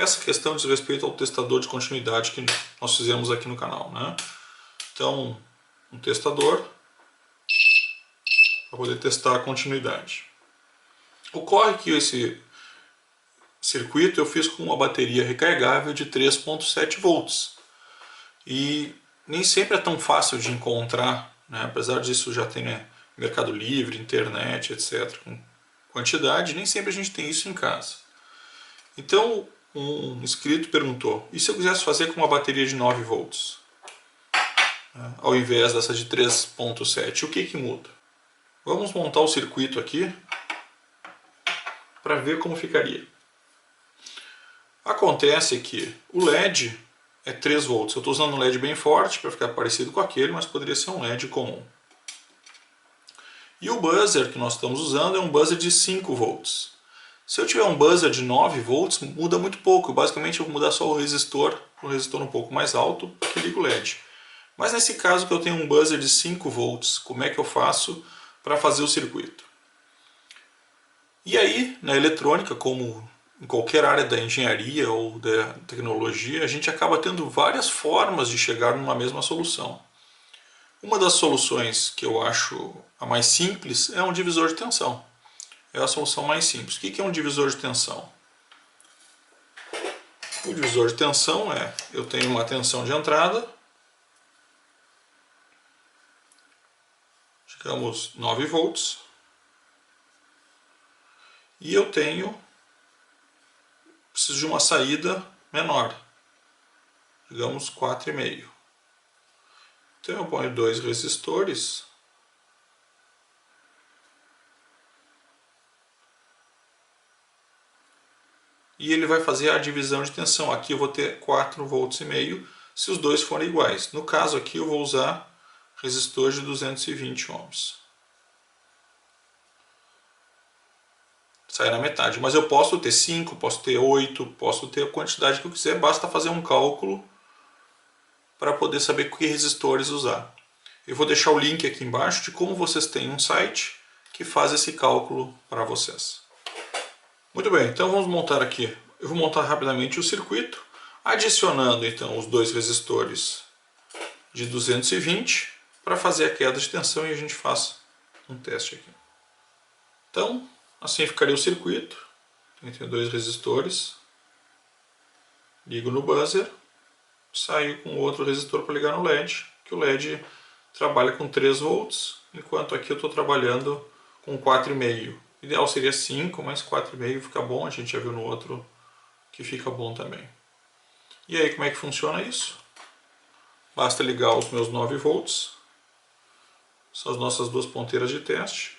Essa questão diz respeito ao testador de continuidade que nós fizemos aqui no canal, né? Então, um testador para poder testar a continuidade. Ocorre que esse circuito eu fiz com uma bateria recarregável de 3.7 volts. E nem sempre é tão fácil de encontrar, né? Apesar disso já tem, né, Mercado Livre, internet, etc. Com quantidade, nem sempre a gente tem isso em casa. Então, um inscrito perguntou, e se eu quisesse fazer com uma bateria de 9 volts? Ao invés dessa de 3.7, o que muda? Vamos montar o circuito aqui para ver como ficaria. Acontece que o LED é 3 volts. Eu estou usando um LED bem forte para ficar parecido com aquele, mas poderia ser um LED comum. E o buzzer que nós estamos usando é um buzzer de 5 volts. Se eu tiver um buzzer de 9 volts, muda muito pouco. Basicamente eu vou mudar só o resistor um pouco mais alto, que liga o LED. Mas nesse caso que eu tenho um buzzer de 5 volts, como é que eu faço para fazer o circuito? E aí, na eletrônica, como em qualquer área da engenharia ou da tecnologia, a gente acaba tendo várias formas de chegar numa mesma solução. Uma das soluções que eu acho a mais simples é um divisor de tensão. É a solução mais simples. O que é um divisor de tensão? O divisor de tensão é, eu tenho uma tensão de entrada, digamos 9 volts, e eu preciso de uma saída menor, digamos 4,5. Então eu ponho 2 resistores e ele vai fazer a divisão de tensão. Aqui eu vou ter 4,5 volts se os dois forem iguais. No caso aqui eu vou usar resistor de 220 ohms. Sai na metade, mas eu posso ter 5, posso ter 8, posso ter a quantidade que eu quiser, basta fazer um cálculo para poder saber que resistores usar. Eu vou deixar o link aqui embaixo de como vocês têm um site que faz esse cálculo para vocês. Muito bem, então vamos montar aqui. Eu vou montar rapidamente o circuito, adicionando então os 2 resistores de 220 para fazer a queda de tensão e a gente faz um teste aqui. Então, assim ficaria o circuito. Tem 2 resistores. Ligo no buzzer. Saio com outro resistor para ligar no LED. Que o LED trabalha com 3 volts, enquanto aqui eu estou trabalhando com 4,5. O ideal seria 5, mas 4,5 fica bom. A gente já viu no outro que fica bom também. E aí, como é que funciona isso? Basta ligar os meus 9 volts. São as nossas 2 ponteiras de teste.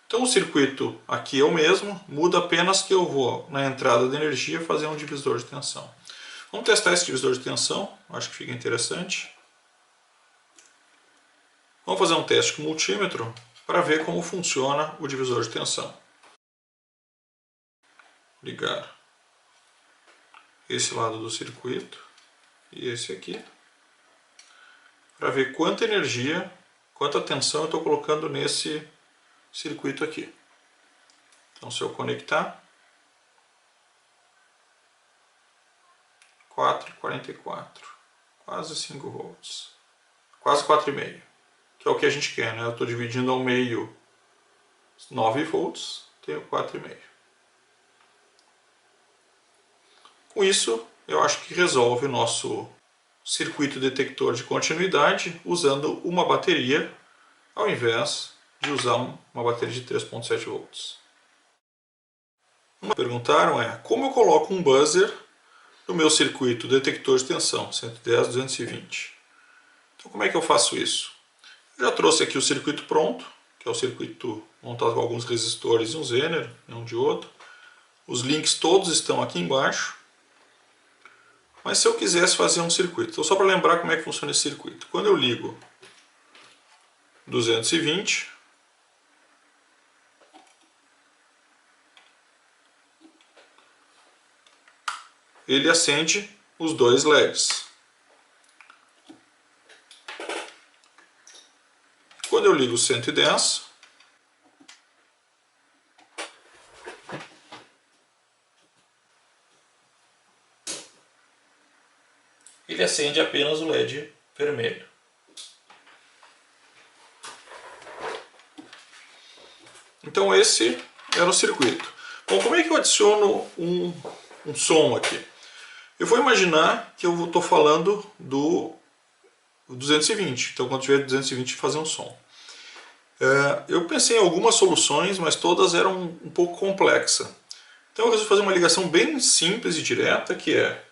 Então o circuito aqui é o mesmo, muda apenas que eu vou na entrada de energia fazer um divisor de tensão. Vamos testar esse divisor de tensão, acho que fica interessante. Vamos fazer um teste com multímetro para ver como funciona o divisor de tensão. Ligar esse lado do circuito e esse aqui, para ver quanta energia, quanta tensão eu estou colocando nesse circuito aqui. Então se eu conectar, 4,44, quase 5 volts, quase 4,5, que é o que a gente quer, né? Eu estou dividindo ao meio 9 volts, tenho 4,5. Com isso, eu acho que resolve o nosso circuito detector de continuidade usando uma bateria ao invés de usar uma bateria de 3.7 volts. Perguntaram como eu coloco um buzzer no meu circuito detector de tensão 110, 220. Então como é que eu faço isso? Eu já trouxe aqui o circuito pronto, que é o circuito montado com alguns resistores e um Zener, um diodo. Os links todos estão aqui embaixo. Mas se eu quisesse fazer um circuito, então só para lembrar como é que funciona esse circuito. Quando eu ligo 220, ele acende os 2 LEDs. ligo o 110. Ele acende apenas o LED vermelho. Então esse era o circuito. Bom, como é que eu adiciono um som aqui? Eu vou imaginar que eu estou falando do 220. Então quando tiver 220 fazer um som. Eu pensei em algumas soluções, mas todas eram um pouco complexas. Então eu resolvi fazer uma ligação bem simples e direta, que é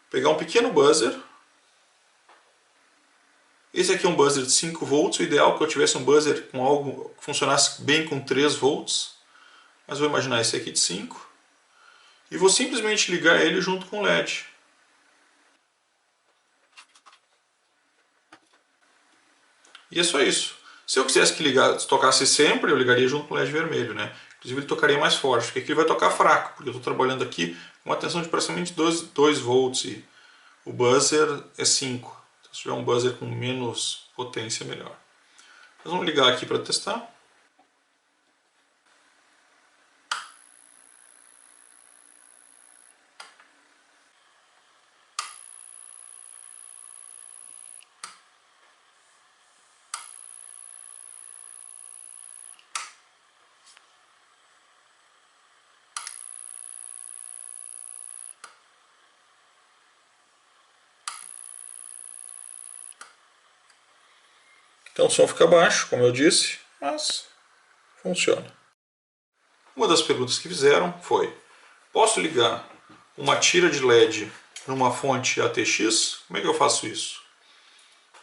pegar um pequeno buzzer. Esse aqui é um buzzer de 5 volts, o ideal é que eu tivesse um buzzer com algo que funcionasse bem com 3 volts. Mas vou imaginar esse aqui de 5. E vou simplesmente ligar ele junto com o LED. E é só isso. Se eu quisesse que tocasse sempre, eu ligaria junto com o LED vermelho, né? Inclusive ele tocaria mais forte, porque aqui ele vai tocar fraco, porque eu estou trabalhando aqui com uma tensão de praticamente 2 volts e o buzzer é 5. Então, se tiver um buzzer com menos potência, melhor. Nós vamos ligar aqui para testar. Então o som fica baixo, como eu disse, mas funciona. Uma das perguntas que fizeram foi: posso ligar uma tira de LED numa fonte ATX? Como é que eu faço isso?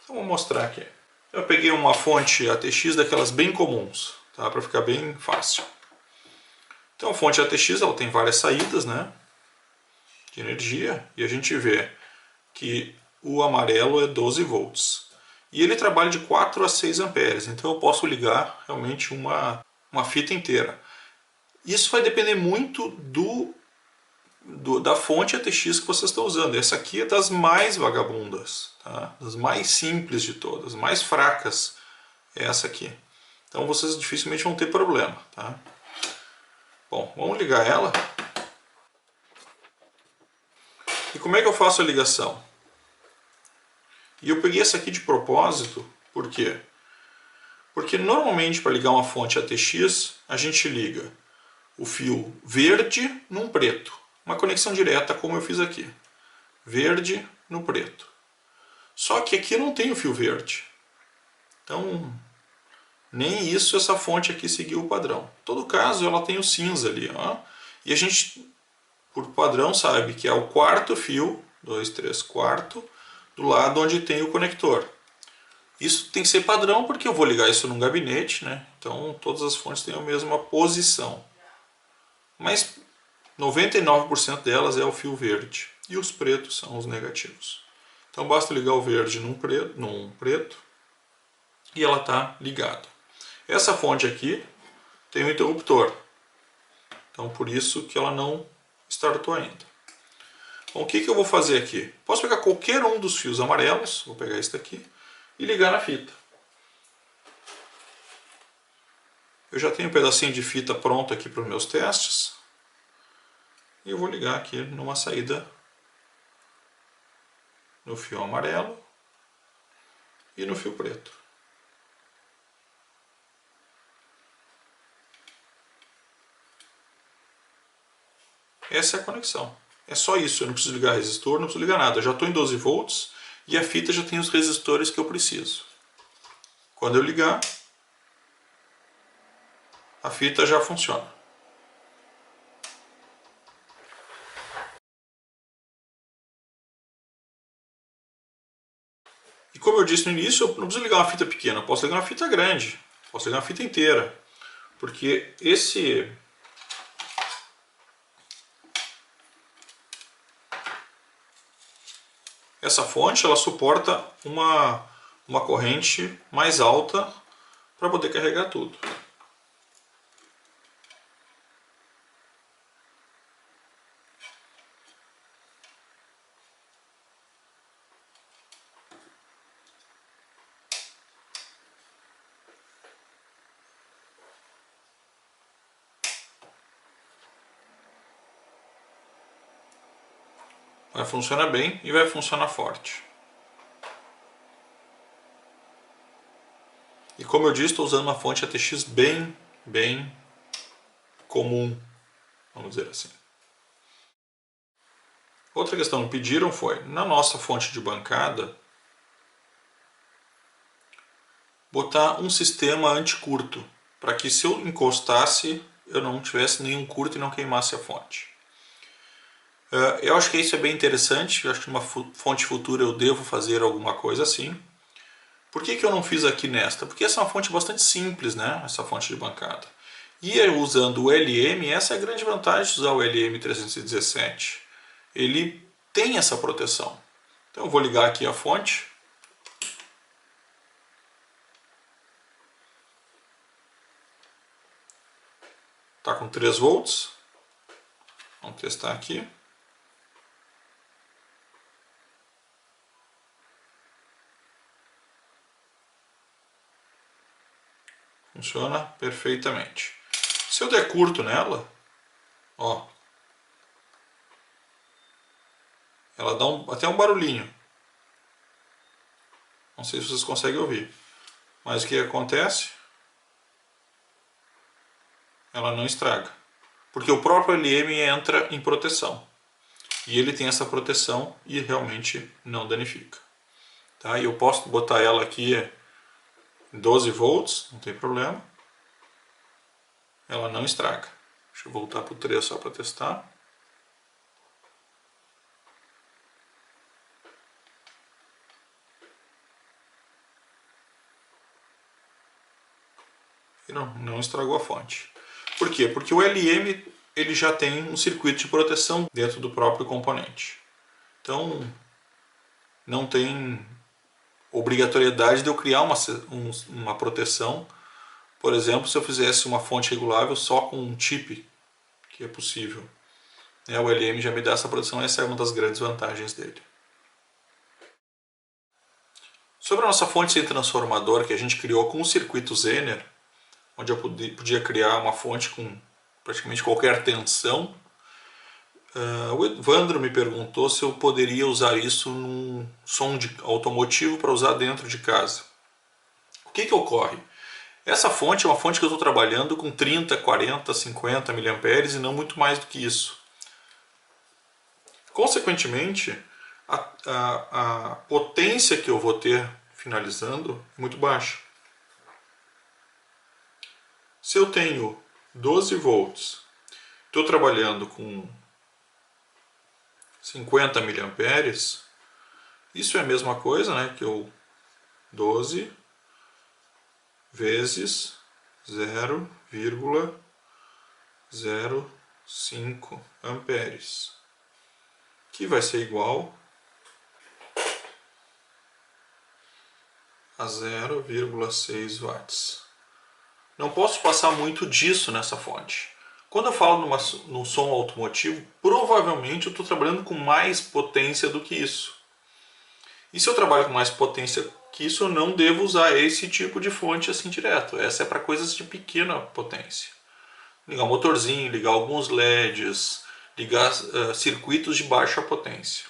Então vou mostrar aqui. Eu peguei uma fonte ATX daquelas bem comuns, tá? Para ficar bem fácil. Então a fonte ATX ela tem várias saídas, né, de energia, e a gente vê que o amarelo é 12 volts. E ele trabalha de 4 a 6 amperes, então eu posso ligar realmente uma fita inteira. Isso vai depender muito da fonte ATX que vocês estão usando. Essa aqui é das mais vagabundas, tá? Das mais simples de todas, mais fracas é essa aqui. Então vocês dificilmente vão ter problema, tá? Bom, vamos ligar ela. E como é que eu faço a ligação? E eu peguei essa aqui de propósito, por quê? Porque normalmente para ligar uma fonte ATX, a gente liga o fio verde num preto. Uma conexão direta como eu fiz aqui. Verde no preto. Só que aqui não tem o fio verde. Então, nem isso essa fonte aqui seguiu o padrão. Em todo caso, ela tem o cinza ali. Ó, e a gente, por padrão, sabe que é o quarto fio, 2, 3, quarto, do lado onde tem o conector. Isso tem que ser padrão porque eu vou ligar isso num gabinete, né? Então todas as fontes têm a mesma posição. Mas 99% delas é o fio verde e os pretos são os negativos. Então basta ligar o verde num preto e ela está ligada. Essa fonte aqui tem um interruptor, então por isso que ela não startou ainda. Bom, o que eu vou fazer aqui? Posso pegar qualquer um dos fios amarelos, vou pegar esse daqui, e ligar na fita. Eu já tenho um pedacinho de fita pronto aqui para os meus testes. E eu vou ligar aqui numa saída no fio amarelo e no fio preto. Essa é a conexão. É só isso, eu não preciso ligar resistor, não preciso ligar nada. Eu já estou em 12 volts e a fita já tem os resistores que eu preciso. Quando eu ligar, a fita já funciona. E como eu disse no início, eu não preciso ligar uma fita pequena, eu posso ligar uma fita grande, posso ligar uma fita inteira. Porque essa fonte ela suporta uma corrente mais alta para poder carregar tudo. Vai funcionar bem e vai funcionar forte. E como eu disse, estou usando uma fonte ATX bem comum, vamos dizer assim. Outra questão que pediram foi, na nossa fonte de bancada, botar um sistema anticurto, para que se eu encostasse, eu não tivesse nenhum curto e não queimasse a fonte. Eu acho que isso é bem interessante, eu acho que numa fonte futura eu devo fazer alguma coisa assim. Por que eu não fiz aqui nesta? Porque essa é uma fonte bastante simples, né? Essa fonte de bancada. E eu usando o LM, essa é a grande vantagem de usar o LM317. Ele tem essa proteção. Então eu vou ligar aqui a fonte. Está com 3 volts. Vamos testar aqui. Funciona perfeitamente. Se eu der curto nela, ó, ela dá até um barulhinho. Não sei se vocês conseguem ouvir. Mas o que acontece? Ela não estraga. Porque o próprio LM entra em proteção. E ele tem essa proteção e realmente não danifica. Tá? E eu posso botar ela aqui em 12 volts, não tem problema. Ela não estraga. Deixa eu voltar para o 3 só para testar. E não estragou a fonte. Por quê? Porque o LM ele já tem um circuito de proteção dentro do próprio componente. Então não tem obrigatoriedade de eu criar uma proteção. Por exemplo, se eu fizesse uma fonte regulável só com um chip, que é possível. O LM já me dá essa proteção, essa é uma das grandes vantagens dele. Sobre a nossa fonte sem transformador que a gente criou com o circuito Zener, onde eu podia criar uma fonte com praticamente qualquer tensão, o Evandro me perguntou se eu poderia usar isso num som automotivo para usar dentro de casa. O que ocorre? Essa fonte é uma fonte que eu estou trabalhando com 30, 40, 50 mA e não muito mais do que isso. Consequentemente, a potência que eu vou ter finalizando é muito baixa. Se eu tenho 12 volts, estou trabalhando com 50 mA, isso é a mesma coisa, né, que eu 12 vezes 0,05 amperes, que vai ser igual a 0,6 watts. Não posso passar muito disso nessa fonte. Quando eu falo num som automotivo, provavelmente eu estou trabalhando com mais potência do que isso. E se eu trabalho com mais potência que isso, eu não devo usar esse tipo de fonte assim direto. Essa é para coisas de pequena potência. Ligar um motorzinho, ligar alguns LEDs, ligar circuitos de baixa potência.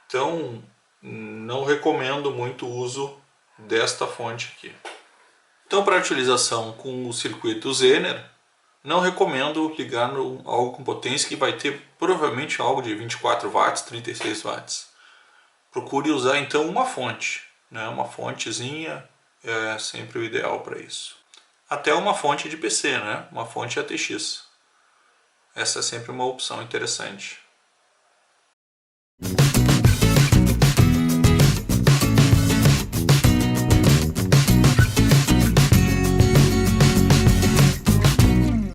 Então, não recomendo muito o uso desta fonte aqui. Então, para utilização com o circuito Zener, não recomendo ligar algo com potência que vai ter provavelmente algo de 24 watts, 36 watts. Procure usar então uma fonte, né? Uma fontezinha é sempre o ideal para isso. Até uma fonte de PC, né? Uma fonte ATX. Essa é sempre uma opção interessante.